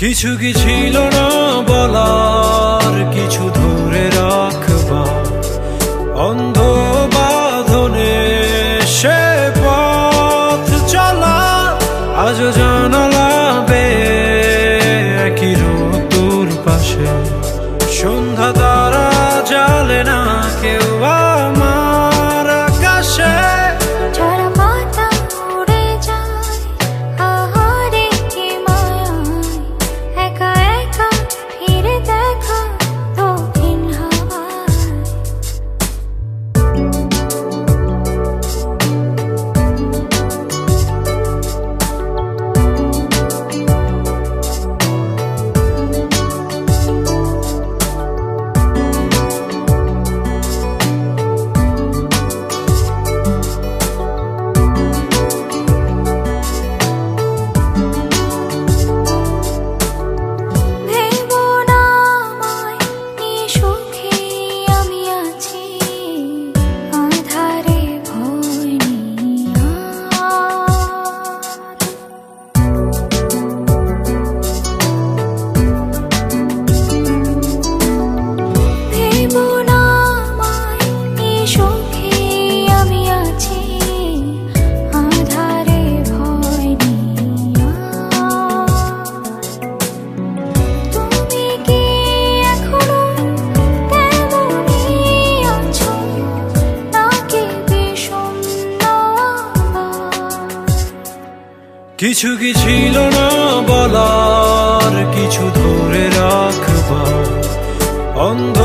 কিছু কি ছিল না বলার, কিছু ধরে রাখবার অন্ধ বাঁধনে সে পথ চলা। আজও জানালা বেয়ে একই ঋতুর পাশে সন্ধ্যা তারা জ্বালে না কেউ আমার আকাশে। ঝরা পাতা উড়ে যায় আহারে কি মায়ায়, একা একা ফিরে দেখা দক্ষিণ হাওয়ায়। ভেবো না আমায়, নিঃসুখী আমি আছি, আঁধারে ভয় নিয়ে আর। ভেবো না আমায়, নিঃসুখী আমি আছি, আঁধারে ভয় নিয়ে আর। তুমি কি এখনো তেমনই আছো, নাকি বিষণ্ণ আবার? কিছু কি ছিল না বলার, কিছু ধরে রাখবার অন্ধ